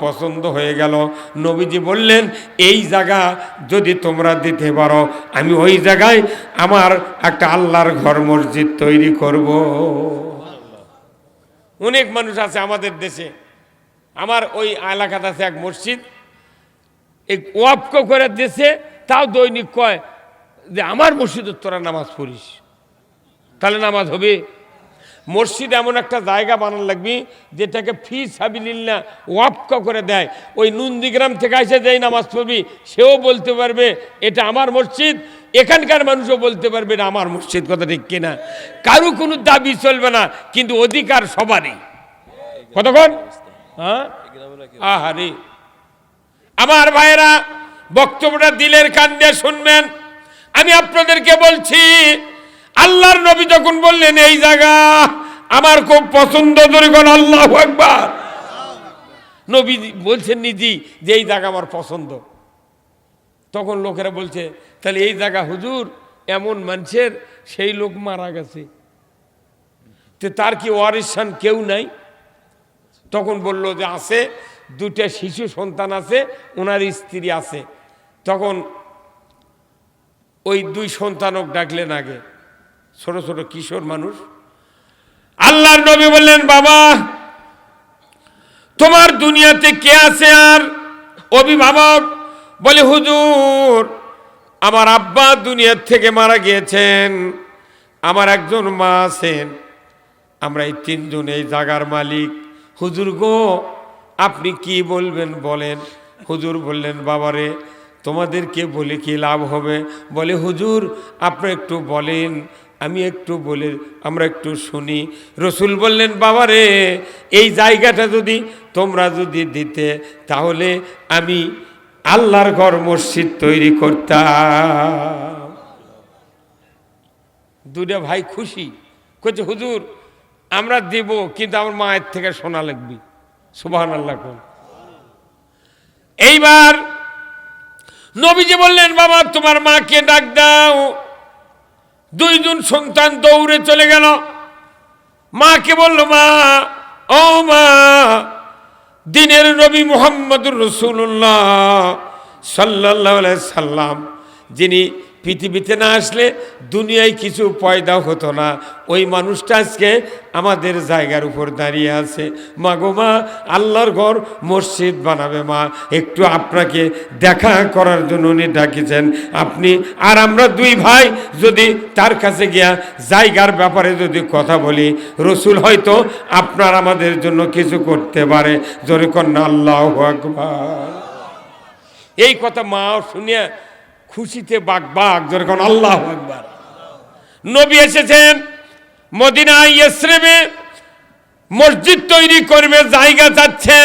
পছন্দ হয়ে গেল। নবীজি বললেন, এই জায়গা যদি তোমরা দিতে পারো, আমি ওই জায়গায় আমার একটা আল্লাহর ঘর মসজিদ তৈরি করব। অনেক মানুষ আছে আমাদের দেশে, আমার ওই এলাকাতে আছে এক মসজিদ, এই ওয়াকফ করে দেশে, তাও দৈনিক কয় যে আমার মসজিদে তোরা নামাজ পড়িস, তাহলে নামাজ হবে। মসজিদ এমন একটা জায়গা বানানো লাগবে যেটাকে ফি সাবিলিল্লাহ ওয়াকফ করে দেয়। ওই নন্দীগ্রাম থেকে এসে যেই নামাজ পড়বি সেও বলতে পারবে এটা আমার মসজিদ, এখানকার মানুষও বলতে পারবে এটা আমার মসজিদ। কথা ঠিক কিনা? কারো কোনো দাবি চলবে না, কিন্তু অধিকার সবারই। কতক্ষণ? হ্যাঁ, আহারে আমার ভাইয়েরা, বক্তব্যটা দিলের কান দিয়ে শুনবেন। আমি আপনাদেরকে বলছি, আল্লাহর নবী যখন বললেন এই জায়গা আমার খুব পছন্দ, ধরে কোন আল্লাহু আকবার, নবী বলছেন নিজেই যে এই জায়গা আমার পছন্দ। তখন লোকেরা বলছে, তাহলে এই জায়গা হুজুর এমন মানুষের, সেই লোক মারা গেছে, তো তার কি ওয়ারিসান কেউ নাই? তখন বলল যে আছে, দুটা শিশু সন্তান আছে, ওনার স্ত্রী আছে। তখন ওই দুই সন্তানক ডাকলেন আগে, ছোট ছোট কিশোর মানুষ। আল্লাহর নবী বললেন, বাবা তোমার দুনিয়াতে কে আছে আর অভিভাবক? বলে, হুজুর আমার আব্বা দুনিয়ার থেকে মারা গিয়েছেন, আমার একজন মা আছেন, আমরা এই তিনজন এই জায়গার মালিক। হুজুর গো আপনি কি বলবেন বলেন। হুজুর বললেন, বাবারে তোমাদেরকে বলে কি লাভ হবে? বলে, হুজুর আপনি একটু বলেন, আমি একটু বলে আমরা একটু শুনি। রসুল বললেন, বাবারে এই জায়গাটা যদি তোমরা যদি দিতে, তাহলে আমি আল্লাহর ঘর মসজিদ তৈরি করতাম। দুটা ভাই খুশি, কইছে হুজুর আমরা দেব, কিন্তু আমার মায়ের থেকে শোনা লাগবে। সুবহানাল্লাহ। এইবার নবীজি বললেন, বাবা তোমার মাকে ডাক দাও। দুইজন সন্তান দৌড়ে চলে গেল, মাকে বলল, মা ও মা, দিনের নবী মুহাম্মদুর রাসূলুল্লাহ সাল্লাল্লাহু আলাইহি সাল্লাম, যিনি পৃথিবীতে না আসলে দুনিয়ায় কিছু পয়দা হতো না, ওই মানুষটা আজকে আমাদের জায়গার উপর দাঁড়িয়ে আছে। মা গো মা, আল্লাহর ঘর মসজিদ বানাবে মা, একটু আপনাকে দেখা করার জন্য উনি ডাকিছেন। আপনি আর আমরা দুই ভাই যদি তার কাছে গিয়া জায়গার ব্যাপারে যদি কথা বলি, রসুল হয়তো আপনার আমাদের জন্য কিছু করতে পারে। জোরে কন্যা আল্লাহু আকবার। এই কথা মা শুনিয়া খুশিতে বাগ বাগ, জোরে কোন আল্লাহু আকবার। নবী এসেছেন মদিনায়, ইসরাবে মসজিদ তৈরি করবে, জায়গা যাচ্ছে,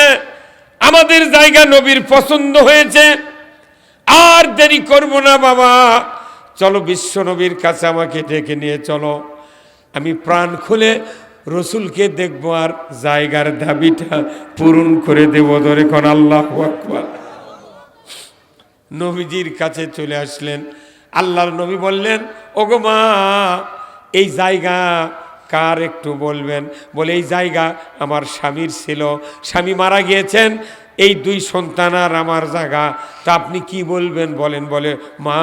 আমাদের জায়গা নবীর পছন্দ হয়েছে। আর দেরি করব না বাবা, চলো বিশ্ব নবীর কাছে আমাকে ডেকে নিয়ে চলো, আমি প্রাণ খুলে রসুলকে দেখবো আর জায়গার দাবিটা পূরণ করে দেব। ধরে কোন আল্লাহু আকবার। নবীজির কাছে চলে আসলেন। আল্লাহর নবী বললেন, ওগো মা এই জায়গা কার একটু বলবেন? বলে, এই জায়গা আমার স্বামীর ছিল, স্বামী মারা গিয়েছেন, এই দুই সন্তান আর আমার জায়গা, তা আপনি কি বলবেন বলেন। বলে, মা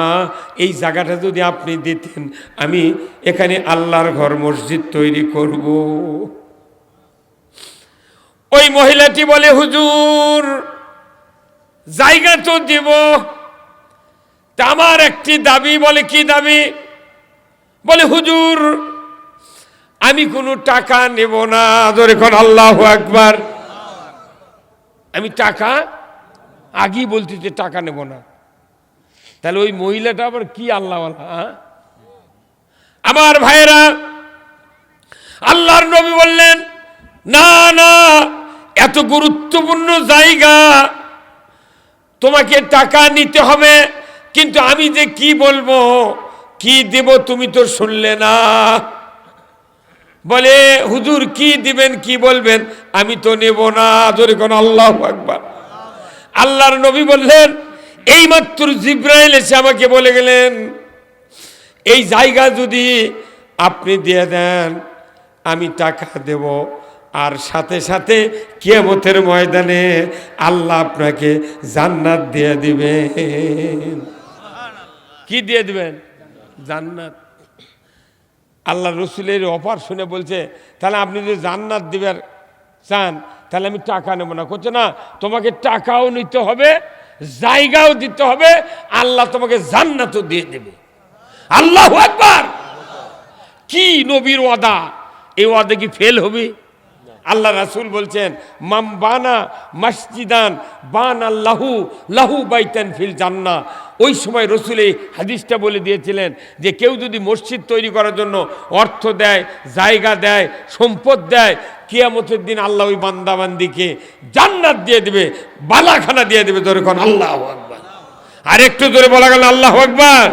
এই জায়গাটা যদি আপনি দিতেন, আমি এখানে আল্লাহর ঘর মসজিদ তৈরি করব। ওই মহিলাটি বলে, হুজুর জায়গা তো দেব, তা আমার একটি দাবি। বলে, কি দাবি? বলে, হুজুর আমি কোনো টাকা নেব না। ধরে কোন আল্লাহু আকবার। আমি টাকা আগেই বলতে যে টাকা নেব না। তাহলে ওই মহিলাটা আবার কি আল্লাহওয়ালা? আমার ভাইয়েরা, আল্লাহর নবী বললেন, না না, এত গুরুত্বপূর্ণ জায়গা, তোমাকে টাকা নিতে হবে, কিন্তু আমি যে কি বলবো কি দেব তুমি তো শুনলে না। বলে, হুজুর কি দিবেন কি বলবেন, আমি তো নেব না। জোরে কোন আল্লাহু আকবার। আল্লাহর নবী বললেন, এইমাত্র জিবরাইল এসে আমাকে বলে গেলেন, এই জায়গা যদি আপনি দিয়ে দেন আমি টাকা দেব, আর সাথে সাথে কিয়ামতের ময়দানে আল্লাহ আপনাকে জান্নাত দিয়ে দিবেন। কি দিয়ে দিবেন? জান্নাত। আল্লাহ রসুলের অফার শুনে বলছে, তাহলে আপনি যদি জান্নাত দিবেন চান তাহলে আমি টাকা নেব না। করছে না, তোমাকে টাকাও নিতে হবে, জায়গাও দিতে হবে, আল্লাহ তোমাকে জান্নাতও দিয়ে দেবে। আল্লাহু আকবার। কি নবীর ওয়াদা! এই ওয়াদা কি ফেল হবে? আল্লাহ রাসূল বলছেন, মাম বানা মসজিদান বানা লাহু লাহু বাইতান ফিল জান্নাহ। ওই সময় রসুল এই হাদিসটা বলে দিয়েছিলেন যে কেউ যদি মসজিদ তৈরি করার জন্য অর্থ দেয়, জায়গা দেয়, সম্পদ দেয়, কিয়ামতের দিন আল্লাহ ওই বান্দাবান্দিকে জান্নাত দিয়ে দেবে, বালাখানা দিয়ে দেবে। ধরে কোন আল্লাহু আকবার। আর একটু জোরে বলা গেল আল্লাহু আকবার।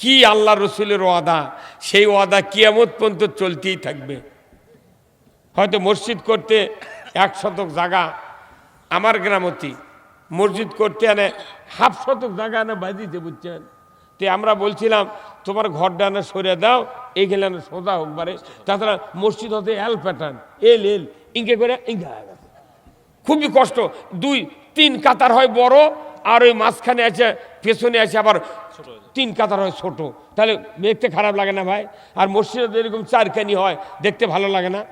কি আল্লাহ রসুলের ওয়াদা! সেই ওয়াদা কিয়ামত পর্যন্ত চলতেই থাকবে। হয়তো মসজিদ করতে 1 শতক জায়গা, আমার গ্রামতি মসজিদ করতে আনে 1/2 শতক জায়গা আনে বাজিতে, বুঝছেন? তে আমরা বলছিলাম তোমার ঘরটা আনে সরিয়ে দাও, এই গেলে না সোজা হোক বারে। তাছাড়া মসজিদ হতে এল প্যাটার্ন, এল ইঙ্কে করে ইঙ্কা হয়ে গেছে, খুবই কষ্ট। 2-3 কাতার হয় বড়, আর ওই মাঝখানে আছে, পেছনে আছে আবার 3 কাতার হয় ছোট। তাহলে দেখতে খারাপ লাগে না ভাই? আর মসজিদে এরকম 4খানি হয়, দেখতে ভালো লাগে না?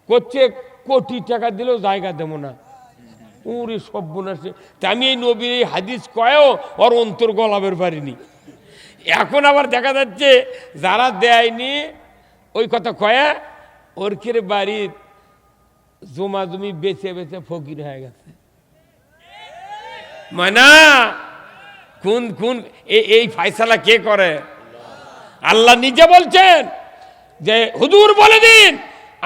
করছে কোটি টাকা দিলেও জায়গা দেবো না। ওরে সর্বনাশে! তা আমি এই নবীর এই হাদিস কয়েও ওর অন্তর গলাবের পারিনি। এখন আবার দেখা যাচ্ছে যারা দেয়নি ওই কথা কয়া ওর কিরে বাড়ির জমা জমি বেচে বেচে ফকির হয়ে গেছে। মানে কোন কোন এই ফায়সালা কে করে? আল্লাহ নিজে বলছেন যে হুজুর বলে দিন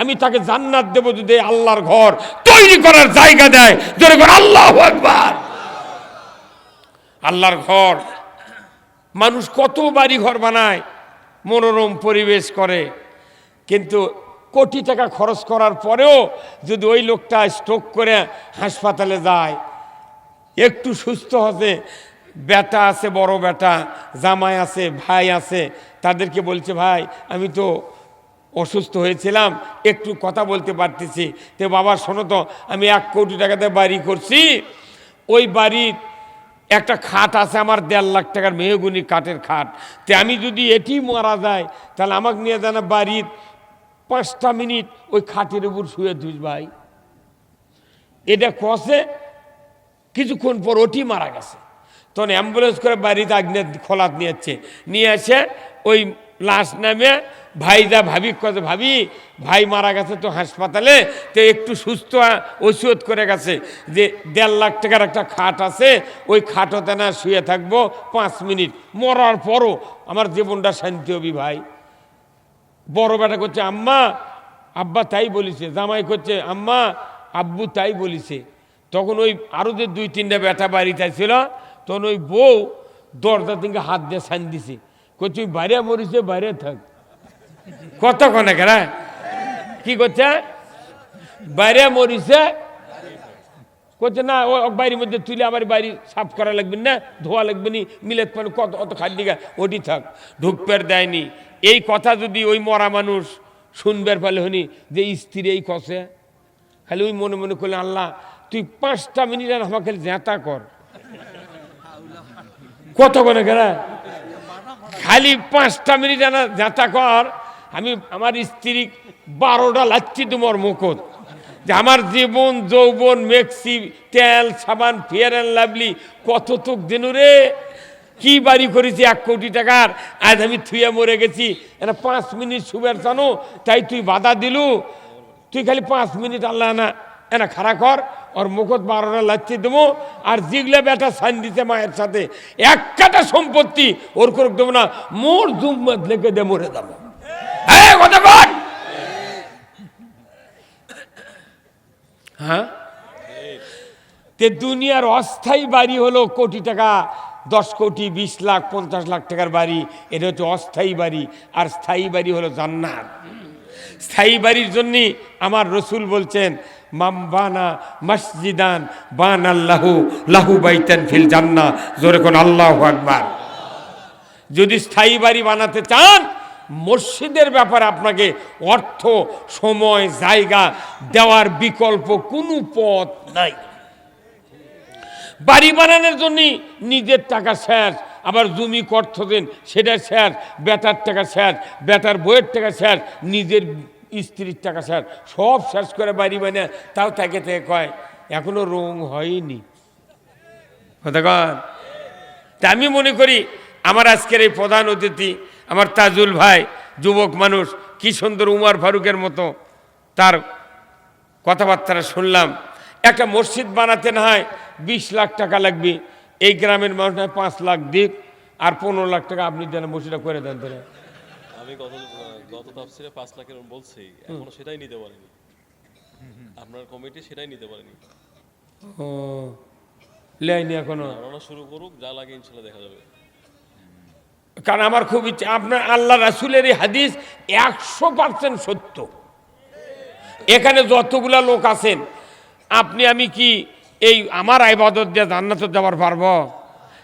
আমি তাকে জান্নাত দেব যদি আল্লাহর ঘর তৈরি করার জায়গা দেয়। জোরে করে আল্লাহু আকবার। আল্লাহর ঘর, মানুষ কত বাড়ি ঘর বানায়, মনোরম পরিবেশ করে, কিন্তু কোটি টাকা খরচ করার পরেও যদি ওই লোকটা স্ট্রোক করে হাসপাতালে যায়, একটু সুস্থ হতে, বেটা আছে, বড় বেটা, জামাই আছে, ভাই আছে, তাদেরকে বলছে ভাই আমি তো অসুস্থ হয়েছিলাম, একটু কথা বলতে পারতেছি, তো বাবা শোনো তো, আমি 1 কোটি টাকাতে বাড়ি করছি, ওই বাড়ির একটা খাট আছে আমার 1.5 লাখ টাকার মেহগুনি কাঠের খাট, তো আমি যদি এটি মারা যায় তাহলে আমাকে নিয়ে জানা বাড়ির 5টা মিনিট ওই খাটের উপর শুয়ে দিস ভাই। এটা কষে কিছুক্ষণ পর ওটি মারা গেছে, তখন অ্যাম্বুলেন্স করে বাড়িতে আগ্নে খোলাত নিয়ে এসে ওই লাশ নামে ভাইদা ভাবি কথা, ভাবি ভাই মারা গেছে তো হাসপাতালে, তো একটু সুস্থ ওষুধ করে গেছে যে 1.5 লাখ টাকার একটা খাট আছে, ওই খাটতে না শুয়ে থাকবো 5 মিনিট, মরার পরও আমার জীবনটা শান্তি হবি ভাই। বড় বেটা করছে আম্মা আব্বা তাই বলিছে, জামাই করছে আম্মা আব্বু তাই বলিছে। তখন ওই আরও যে 2-3টা বেটা বাড়িতে ছিল, তখন ওই বউ দরজা থেকে হাত দিয়ে সান দিছে, করছে ওই বাইরে মরিছে, বাইরে থাক। কতক্ষণে কেনা কি করছে? বাইরে মরিছে করছে না, ও বাড়ির মধ্যে তুলে আবার বাড়ি সাফ করা লাগবে না, ধোয়া লাগবে নি, মিলেত পানি কত অত খাদ্য ওটি থাক, ঢুকপের দেয়নি। এই কথা যদি ওই মরা মানুষ শুনবার পালে হনি যে স্ত্রী এই কষে, খালি ওই মনে মনে করলে আল্লাহ তুই 5টা মিনিট আর আমাকে জ্যাঁতা কর। কতক্ষণে কেনা খালি 5টা মিনিট আনা জ্যাঁতা কর, আমি আমার স্ত্রী 12টা লাচ্ছি তোমার মুখত, যে আমার জীবন যৌবন মেক্সি তেল সাবান ফেয়ার অ্যান্ড লাভলি কত তোক দিন রে, কি বাড়ি করেছি 1 কোটি টাকার, আজ আমি থুয়ে মরে গেছি, এটা 5 মিনিট শুভের জানো তাই তুই বাধা দিলু, তুই খালি 5 মিনিট আল্লাহ না এনা খাড়া কর, ওর মুখত 12টা লাচ্ছি দেবো, আর জিগলে বেটা সান দিতে মায়ের সাথে 1 কাটা সম্পত্তি ওর করে দেবো না, মোর জুম্মত লেগে দে মরে যাবো। হ্যাঁ, তে দুনিয়ার অস্থায়ী বাড়ি হলো কোটি টাকা, 10 কোটি 20 লাখ 50 লাখ টাকার বাড়ি, এটা হচ্ছে অস্থায়ী বাড়ি, আর স্থায়ী বাড়ি হলো জান্নাত। স্থায়ী বাড়ির জন্য আমার রসুল বলছেন মাম বানা মসজিদান বানাল্লাহু লাহু বাইতান ফিল জান্নাহ। জোরে কোন আল্লাহু আকবার। যদি স্থায়ী বাড়ি বানাতে চান মসজিদের ব্যাপারে আপনাকে অর্থ, সময়, জায়গা দেওয়ার বিকল্প কোনো পথ নাই। বাড়ি বানানোর জন্য নিজের টাকা শেষ, আবার জমি অর্থ দেন সেটা শেষ, বেটার টাকা শেষ, বেটার বইয়ের টাকা শেষ, নিজের স্ত্রীর টাকা শেষ, সব শেষ করে বাড়ি বানিয়ে তাও থেকে থেকে কয় এখনো রং হয়নি। তা আমি মনে করি আমার আজকের এই প্রধান অতিথি আমার তাজুল ভাই, যুবক মানুষ, কি সুন্দর উমর ফারুকের মতো তার কথাবার্তা শুনলাম। একটা মসজিদ বানাতে না হয় 20 লাখ টাকা লাগবে, এই গ্রামের মানুষ নয় 5 লাখ দিক আর 15 লাখ টাকা আপনি যেন মসজিদটা করে দেন। তাহলে আমি গত তাফসিরে 5 লাখের বলছি, এখনো সেটাই নিতে পারেনি, আপনার কমিটি সেটাই নিতে পারেনি। ও লেয়নি এখনো, আমরা শুরু করুক, যা লাগে ইনশাআল্লাহ দেখা যাবে। কারণ আমার খুব ইচ্ছা, আপনার আল্লাহ রাসূলের এই হাদিস 100% সত্য। এখানে যতগুলা লোক আছেন, আপনি আমি কি এই আমার ইবাদত দিয়ে জান্নাতে যাওয়ার পারবো?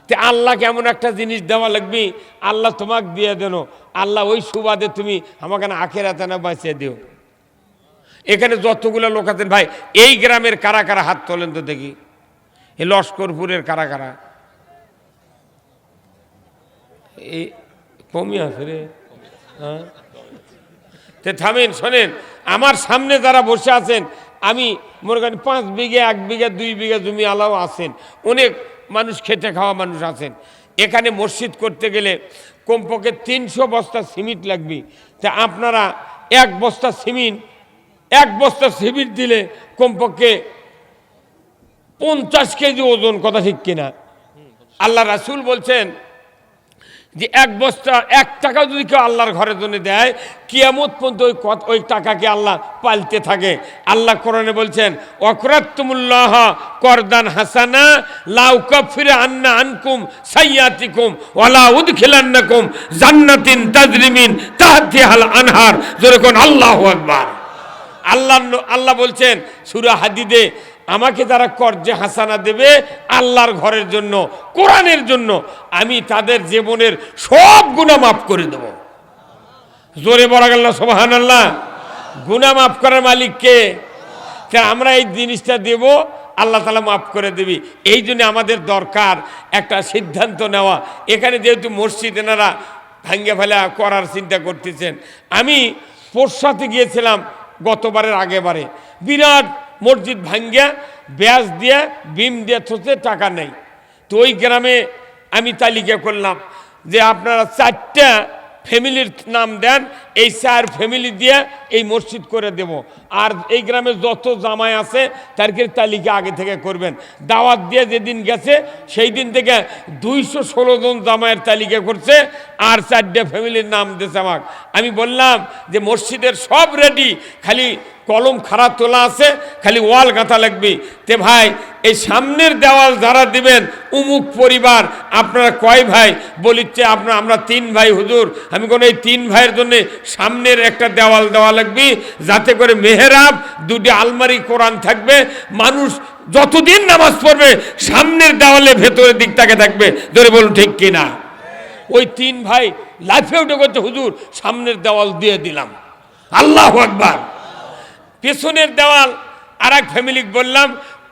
তে আল্লাহ কেমন একটা জিনিস দেওয়া লাগবে, আল্লাহ তোমাকে দিয়ে দেন, আল্লাহ ওই সুবাদে তুমি আমাকে না আখেরাতে না বাঁচিয়ে দিও। এখানে যতগুলো লোক আছেন ভাই, এই গ্রামের কারা কারা হাত তোলেন তো দেখি, এই লস্করপুরের কারা কারা? এই কমই আছে রে। হ্যাঁ, তে থামেন, শোনেন, আমার সামনে যারা বসে আছেন, আমি মনে করেন 5 বিঘা 1 বিঘা 2 বিঘা জমি আলাও আছেন, অনেক মানুষ খেটে খাওয়া মানুষ আছেন। এখানে মসজিদ করতে গেলে কমপক্ষে 300 বস্তা সিমেন্ট লাগবে। তা আপনারা 1 বস্তা সিমেন্ট দিলে কমপক্ষে 50 কেজি ওজন, কথা ঠিক কিনা? আল্লাহ রাসূল বলছেন যে 1 বস্তা 1 টাকা যদি কেউ আল্লাহর ঘরের জন্য দেয়, কিয়ামত পর্যন্ত ওই টাকাকে আল্লাহ পালতে থাকে। আল্লাহ কোরআনে বলছেন ওয়াকরাতুমুল্লাহ করদান হাসানা লা উকাফিরা আন্না আনকুম সাইয়াতিকুম ওয়ালা উদখিলান্নাকুম জান্নাতিন তাজরি মিন তাহতিহাল আনহার। জোরে কোন আল্লাহু আকবার। আল্লাহ বলছেন সূরা হাদিদে, আমাকে যারা কর্জে হাসানা দেবে আল্লাহর ঘরের জন্য, কোরআনের জন্য, আমি তাদের জীবনের সব গুনাহ মাফ করে দেব। জোরে বলা গেল না সুবহানাল্লাহ? গুনাহ মাফ করার মালিক কে? আমরা এই জিনিসটা দেব, আল্লাহ তাআলা মাফ করে দেবে। এই জন্য আমাদের দরকার একটা সিদ্ধান্ত নেওয়া। এখানে যেহেতু মসজিদ এনারা ভাঙ্গে ফেলা করার চিন্তা করতেছেন, আমি পোরশাতে গিয়েছিলাম গতবারের আগেবারে, বিরাট মসজিদ ভাঙ্গিয়া ব্যাস দিয়া বিম দিয়া থতে টাকা নেই। তো ওই গ্রামে আমি তালিকা করলাম যে আপনারা 4টা ফ্যামিলির নাম দেন, এই 4 ফ্যামিলি দিয়ে এই মসজিদ করে দেব। আর এই গ্রামে যত জামাই আছে তাদেরকে তালিকা আগে থেকে করবেন। দাওয়াত দিয়ে যেদিন গেছে সেই দিন থেকে 216 জন জামাইয়ের তালিকা করছে, আর 4টা ফ্যামিলির নাম দিয়েছে আমাকে। আমি বললাম যে মসজিদের সব রেডি, খালি কলম খাড়া তোলা আছে, খালি ওয়াল গাঁথা লাগবে। তে ভাই, এই সামনের দেওয়াল যারা দিবেন উমুক পরিবার, আপনারা কয় ভাই? বলিচ্ছে আমরা 3 ভাই হুজুর। আমি কোন এই 3 ভাইয়ের জন্য সামনের একটা দেওয়াল দেওয়া লাগবে, যাতে করে মেহরাব, 2টি আলমারি, কোরআন থাকবে। মানুষ যতদিন নামাজ পড়বে সামনের দেওয়ালে ভেতরের দিকটাকে থাকবে। ধরে বলুন ঠিক কিনা? ওই 3 ভাই লাফে উঠে করছে হুজুর সামনের দেওয়াল দিয়ে দিলাম। আল্লাহু আকবার। পেছনের দেওয়াল আর এক ফ্যামিলি বললাম,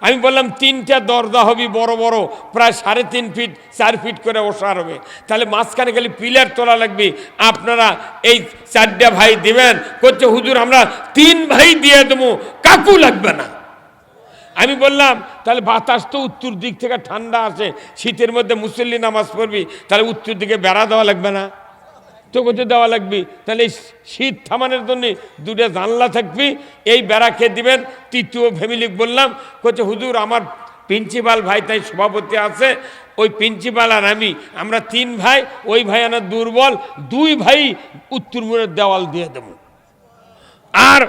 আমি বললাম 3টা দরজা হবে বড় বড়, প্রায় 3.5 ফিট 4 ফিট করে ওসার হবে, তাহলে মাঝখানে খালি পিলার তোলা লাগবে। আপনারা এই 4টা ভাই দিবেন? করছে হুজুর আমরা 3 ভাই দিয়ে দেবো, কাকু লাগবে না। আমি বললাম তাহলে বাতাস তো উত্তর দিক থেকে ঠান্ডা আসে, শীতের মধ্যে মুসল্লি নামাজ পড়বি, তাহলে উত্তর দিকে বেড়া দেওয়া লাগবে না? তো কোথায় দেওয়া লাগবে? তাহলে শীত থামানোর জন্য 2টা জানলা থাকবে, এই বেড়া খেয়ে দিবেন। 3য় ফ্যামিলি বললাম, করছে হুজুর আমার প্রিন্সিপাল ভাই তাই সভাপতি আছে, ওই প্রিন্সিপাল আর আমরা 3 ভাই, ওই ভাই আনা দুর্বল, 2 ভাই উত্তর মুখের দেওয়াল দিয়ে দেব। আর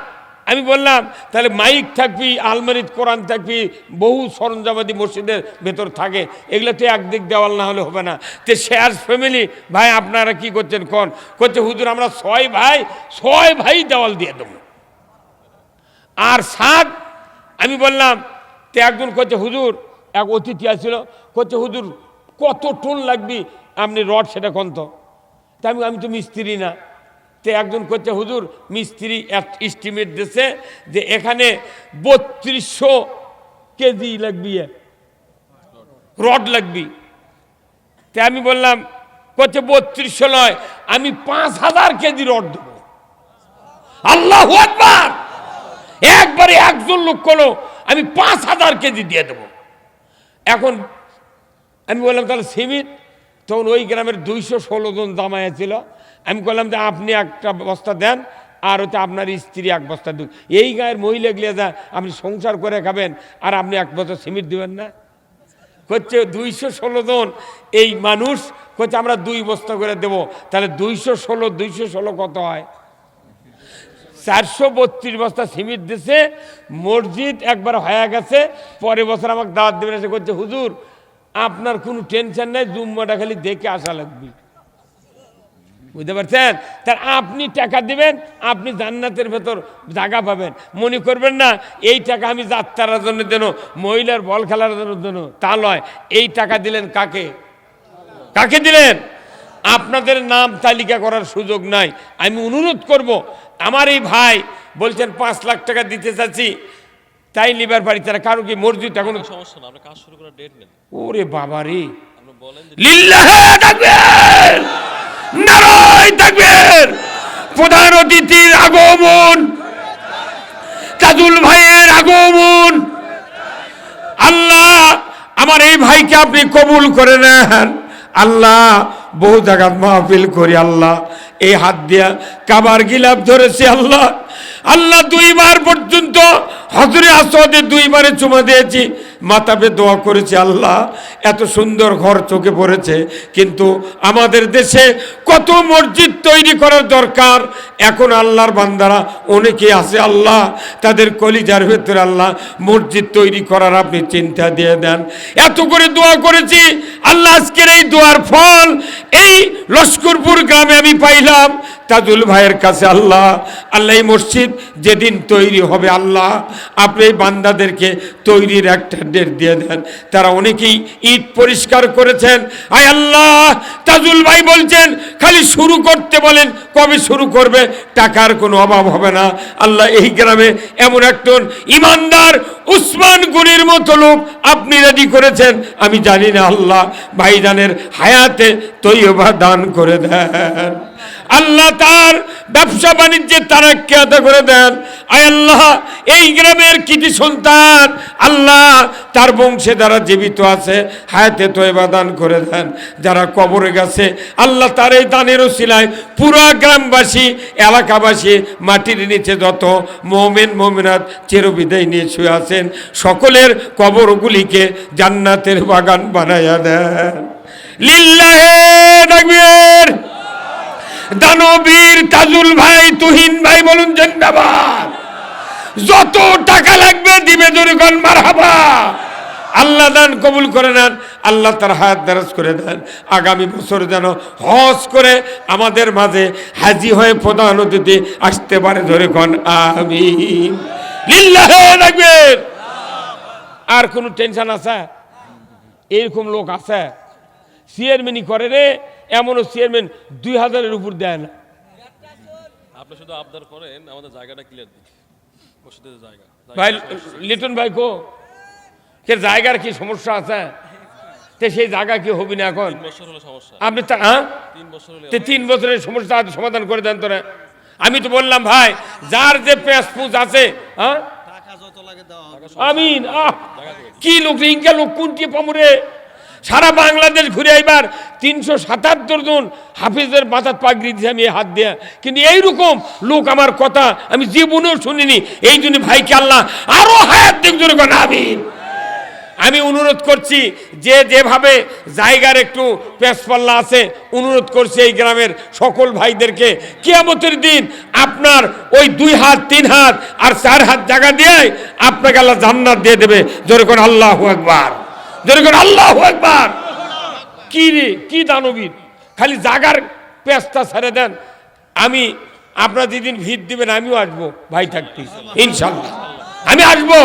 আমি বললাম তাহলে মাইক থাকবি, আলমারিত কোরআন থাকবি, বহু সরঞ্জামাদি মসজিদের ভেতর থাকে, এগুলো তো একদিক দেওয়াল না হলে হবে না। তো শেয়ার ফ্যামিলি ভাই আপনারা কি করছেন কোন? করছে হুজুর আমরা 6 ভাই দেওয়াল দিয়ে দেবো। আর 7 আমি বললাম, তো একজন করছে হুজুর, এক অতিথি আসছিল, করছে হুজুর কত টন লাগবে আপনি রড সেটা কোন? তো আমি তো মিস্ত্রি না, তো একজন করছে হুজুর মিস্ত্রি এস্টিমেট দিছে যে এখানে 3200 কেজি লাগবি, রড লাগবি। তাই আমি বললাম, করছে 3200 নয়, আমি 5000 কেজি রড দেবো। আল্লাহু আকবার! একবারে একজন লোক করলো, আমি 5000 কেজি দিয়ে দেবো। এখন আমি বললাম তাহলে সিমেন্ট, তখন ওই গ্রামের 216 জন জামাই ছিল। আমি বললাম যে আপনি একটা বস্তা দেন, আর হচ্ছে আপনার স্ত্রী এক বস্তা দিন। এই গায়ের মহিলা গিয়ে যা আপনি সংসার করে খাবেন, আর আপনি এক বস্তা সিমেন্ট দেবেন না? করছে 216 জন এই মানুষ, করছে আমরা 2 বস্তা করে দেবো। তাহলে 216 কত হয়? 432 বস্তা সিমেন্ট দিছে। মসজিদ একবার হয়ে গেছে। পরের বছর আমাকে দাওয়াত দেবেন, এসে করছে হুজুর আপনার কোনো টেনশন নাই, জুম্মাটা খালি দেখে আসা লাগবে। বুঝতে পারছেন? তার আপনি টাকা দিবেন, আপনি জান্নাতের ভেতর জায়গা পাবেন। মনে করবেন না এই টাকা আমি যাত্রার জন্য দেন, মহিলার বল খেলার জন্য, তা নয়। এই টাকা দিলেন কাকে? কাকে দিলেন? আপনাদের নাম তালিকা করার সুযোগ নাই। আমি অনুরোধ করব, আমার এই ভাই বলছেন 5 লাখ টাকা দিতে চাচ্ছি, তাই লিবার পারি। তারা কারো কি মসজিদ এখন সমস্যা না, আপনি কাজ শুরু করার ডেট নেন। ওরে বাবা রে, আপনি বলেন যে লিল্লাহে তাকবীর, নারায়ে তাকবীর। প্রধান অতিথির আগমন, তাজুল ভাইয়ের আগমন। আল্লাহ আমার এই ভাইকে আপনি কবুল করে নেন। আল্লাহ বহু জায়গায় মাহফিল করি, আল্লাহ এই হাত দিয়া কাবার গিলাফ ধরেছি। আল্লাহ আল্লাহ 2 বার পর্যন্ত হজরে আসওয়াদে 2 বারে চুমা দিয়েছি, মাথাবে দোয়া করেছি। আল্লাহ এত সুন্দর ঘর চোখে পড়েছে, কিন্তু আমাদের দেশে কত মসজিদ তৈরি করার দরকার। এখন আল্লাহর বান্দারা অনেকে আছে, আল্লাহ তাদের কলিজার ভেতরে আল্লাহ মসজিদ তৈরি করার আপনি চিন্তা দিয়ে দেন। এত করে দোয়া করেছি, আল্লাহ আজকের এই দোয়ার ফল এই লস্করপুর গ্রামে আমি পাইলাম তাজুল ভাইয়ের কাছে। আল্লাহ আল্লাহ এই মসজিদ যেদিন তৈরি হবে, আল্লাহ আপনি এই বান্দাদেরকে তৈরির একটা ডেট দিয়ে দেন। তারা অনেকেই ইট পরিষ্কার করেছেন। আয় আল্লাহ, তাজুল ভাই বলছেন খালি শুরু করতে বলেন, কবে শুরু করবে? টাকার কোনো অভাব হবে না। আল্লাহ এই গ্রামে এমন একজন ইমানদার উসমান গনির মতো লোক আপনি রেডি করেছেন, আমি জানি না। আল্লাহ ভাইজানের হায়াতে তৈয়বা দান করে দেন। আল্লাহ তার ব্যবসা বাণিজ্যে তারাক্কি আদা করে দেন। আয় আল্লাহ এই গ্রামের কৃতি সন্তান, আল্লাহ তার বংশে যারা জীবিত আছে হায়াতে তয়বা দান করে দেন। যারা কবরে গেছে, আল্লাহ তার এই দানের ওসিলায় পুরা গ্রামবাসী এলাকাবাসী মাটির নিচে যত মুমিন মুমিনাত চিরবিদায় নিয়ে শুয়ে আছেন, সকলের কবরগুলিকে জান্নাতের বাগান বানায়া দেন। লিল্লাহে তাকবীর। দানবীর তাজুল ভাই, তুহিন ভাই বলুন জিন্দাবাদ। যত টাকা লাগবে দিবে, জোরে কোন মারহাবা। আল্লাহ দান কবুল করে নেন। আল্লাহ তার হায়াত দারাজ করে দেন। আগামী বছর যেন হজ করে আমাদের মাঝে হাজি হয়ে প্রধান অতিথি আসতে পারে, ধরে কোন আমিন। লিল্লাহে তাকবীর। আর কোন টেনশন আছে? এরকম লোক আছে চেয়ারম্যানই করে রে, এমনও চেয়ারম্যান 2000-এর উপর দেয় না। আপনি শুধু আবদার করেন আমাদের জায়গাটা ক্লিয়ার দিন, মসজিদের জায়গা। ভাই লিটন ভাই কো কে জায়গার কি সমস্যা আছে? তে সেই জায়গা কি হবে না এখন? 3 বছর হলো সমস্যা। আপনি তা হ্যাঁ 3 বছর হলো। 3 বছরের সমস্যা সমাধান করে দেন তোরা। আমি তো বললাম ভাই, যার যে পেঁচপুচ আছে, হ্যাঁ আমিন। কি লোক ইনকা লোক কোনটি পামুরে সারা বাংলাদেশ ঘুরে আইবার 377 জন হাফিজের মাথার পাগড়ি দিয়েছে আমি হাত দিয়ে, কিন্তু এইরকম লোক আমার কথা আমি জীবনেও শুনিনি। এই জন্য ভাইকে আল্লাহ আরো হায়াত দিক জোরে কোন আমিন। আমি অনুরোধ করছি যে যেভাবে জায়গার একটু পেছপাল্লা আছে, অনুরোধ করছি এই গ্রামের সকল ভাইদেরকে, কিয়ামতের দিন আপনার ওই 2 হাত 3 হাত আর 4 হাত জায়গা দিয়ে আপনাকে আল্লাহ জান্নাত দিয়ে দেবে। জোরে কোন আল্লাহু আকবার, জোরে কোন আল্লাহু আকবার। কি রে, কি দানবীর, খালি জাগার পেস্তা ছেড়ে দেন। আমি আপনারা যেদিন ভিড় দিবেন আমিও আসবো ভাই থাকতে, ইনশাল্লাহ আমি আসবো।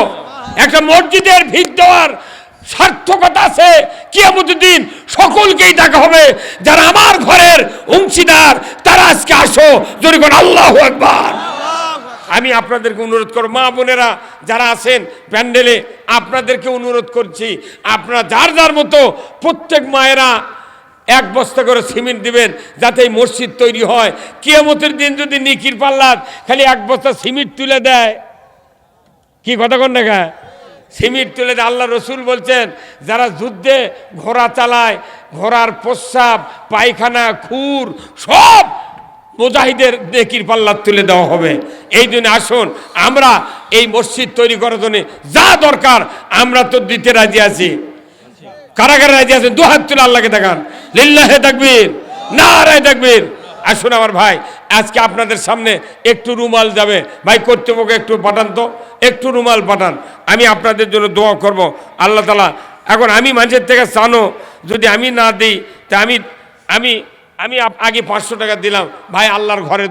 একটা মসজিদের ভিড় দেওয়ার সার্থকতা আছে। কিয়ামতের দিন সকলকেই ডাকা হবে, যারা আমার ঘরের অংশীদার তারা আজকে আসো, জোরে করে আল্লাহু আকবার। আমি আপনাদেরকে অনুরোধ করব, মা বোনেরা যারা আছেন প্যান্ডেলে, আপনাদেরকে অনুরোধ করছি, আপনারা যার যার মতো প্রত্যেক মায়েরা 1 বস্তা করে সিমেন্ট দিবেন, যাতে এই মসজিদ তৈরি হয়। কিয়ামতের দিন যদি নিকির পাল্লাত খালি 1 বস্তা সিমেন্ট তুলে দেয়, কি কথা কোন দেখা সিমেন্ট তুলে দেয়। আল্লাহ রসুল বলছেন, যারা যুদ্ধে ঘোড়া চালায়, ঘোড়ার প্রস্রাব পায়খানা খুর সব মুজাহিদের নেকির পাল্লা তুলে দেওয়া হবে। এই জন্য আসুন, আমরা এই মসজিদ তৈরি করার জন্য যা দরকার আমরা তো দিতে রাজি আছি। কারা কারা রাজি আছেন? 2 হাত তুলে আল্লাহকে দেখান। লিল্লাহে তাকবীর, নারায়ে তাকবীর। আসুন আমার ভাই, আজকে আপনাদের সামনে একটু রুমাল যাবে। ভাই কর্তৃপক্ষ একটু পাঠান তো, একটু রুমাল পাঠান, আমি আপনাদের জন্য দোয়া করব। আল্লাহ তাআলা, এখন আমি মানুষের থেকে চানো, যদি আমি না দিই তা আমি আগে 500 টাকা দিলাম, ভাই আল্লাহর ঘরে